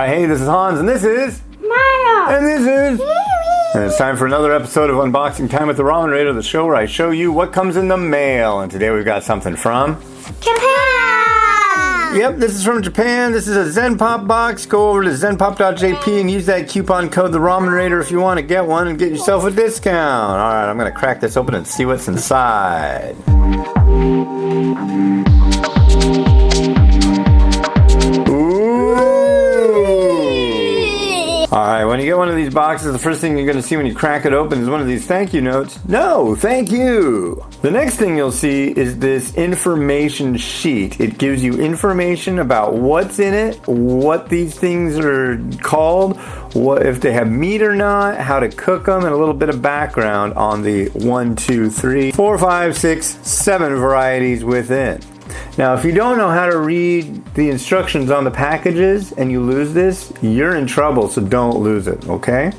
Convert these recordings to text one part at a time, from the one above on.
Hey, this is Hans, and this is Mario. And this is And it's time for another episode of Unboxing Time with the Ramen Raider, the show where I show you what comes in the mail. And today we've got something from Japan. Yep, this is from Japan. This is a Zenpop box. Go over to Zenpop.jp and use that coupon code the Ramen Raider if you want to get one and get yourself a discount. Alright, I'm going to crack this open and see what's inside. Alright, when you get one of these boxes, the first thing you're going to see when you crack it open is one of these thank you notes. No, thank you! The next thing you'll see is this information sheet. It gives you information about what's in it, what these things are called, what if they have meat or not, how to cook them, and a little bit of background on the 1, 2, 3, 4, 5, 6, 7 varieties within. Now, if you don't know how to read the instructions on the packages and you lose this, you're in trouble, so don't lose it, okay?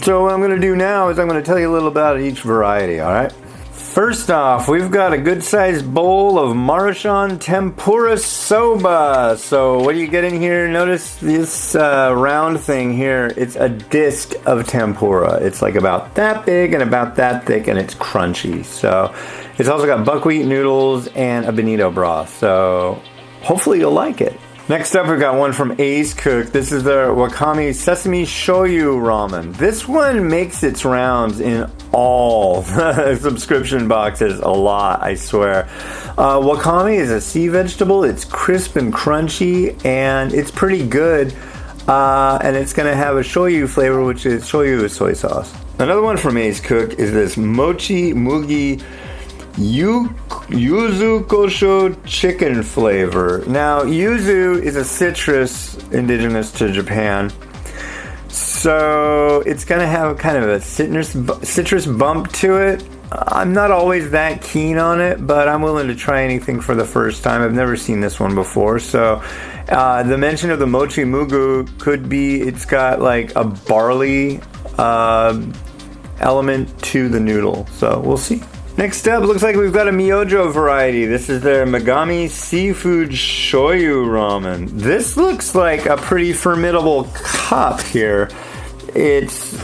So what I'm going to do now is I'm going to tell you a little about each variety, alright? First off, we've got a good-sized bowl of Marushan Tempura Soba. So what do you get in here? Notice this round thing here. It's a disc of tempura. It's like about that big and about that thick, and it's crunchy. So it's also got buckwheat noodles and a bonito broth. So hopefully you'll like it. Next up, we've got one from Ace Cook. This is their Wakame Sesame Shoyu Ramen. This one makes its rounds in all subscription boxes a lot, I swear. Wakame is a sea vegetable. It's crisp and crunchy, and it's pretty good. And it's going to have a shoyu flavor, which is shoyu is soy sauce. Another one from Ace Cook is this Mochi Mugi Yuzu Kosho chicken flavor. Now, yuzu is a citrus indigenous to Japan. So it's going to have kind of a citrus bump to it. I'm not always that keen on it, but I'm willing to try anything for the first time. I've never seen this one before. So the mention of the Mochi Mugu could be it's got like a barley element to the noodle. So we'll see. Next up, looks like we've got a Myojo variety. This is their Megami Seafood Shoyu Ramen. This looks like a pretty formidable cup here. It's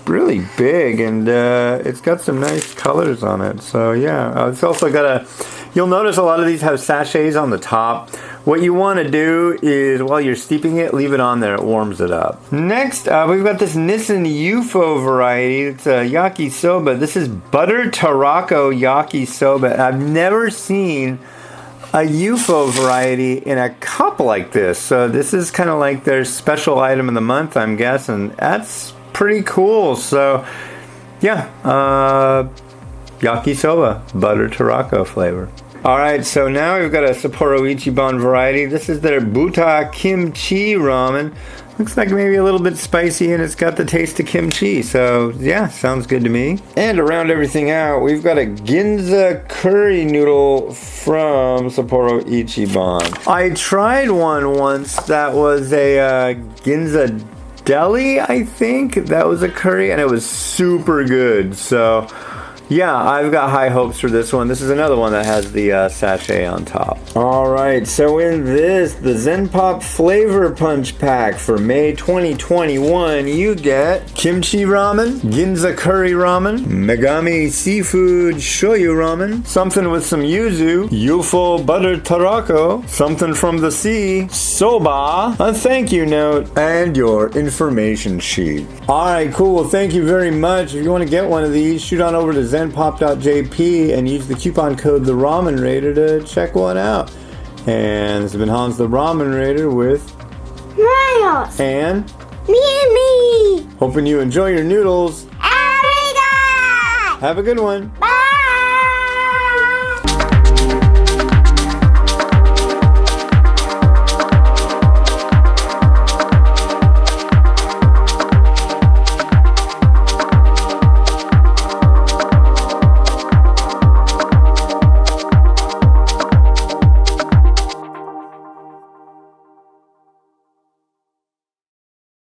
really big and it's got some nice colors on it. So yeah, it's also got you'll notice a lot of these have sachets on the top. What you want to do is, while you're steeping it, leave it on there. It warms it up. Next, we've got this Nissan UFO variety. It's a yakisoba. This is butter tarako yakisoba. I've never seen a UFO variety in a cup like this. So this is kind of like their special item of the month, I'm guessing. That's pretty cool. So, yeah, yakisoba, butter tarako flavor. Alright, so now we've got a Sapporo Ichiban variety. This is their Buta Kimchi Ramen. Looks like maybe a little bit spicy and it's got the taste of kimchi. So, yeah, sounds good to me. And to round everything out, we've got a Ginza curry noodle from Sapporo Ichiban. I tried one once that was a Ginza deli, I think. That was a curry and it was super good. So, yeah, I've got high hopes for this one. This is another one that has the sachet on top. Alright, so in this, the Zenpop Flavor Punch Pack for May 2021, you get Kimchi Ramen, Ginza Curry Ramen, Megami Seafood Shoyu Ramen, something with some yuzu, UFO Butter Tarako, something from the sea, Soba, a thank you note, and your information sheet. Alright, cool. Well, thank you very much. If you want to get one of these, shoot on over to Zenpop.jp and use the coupon code the Ramen Raider to check one out. And this has been Hans the Ramen Raider with Mario. and Me. hoping you enjoy your noodles. Arigato. Have a good one. Bye.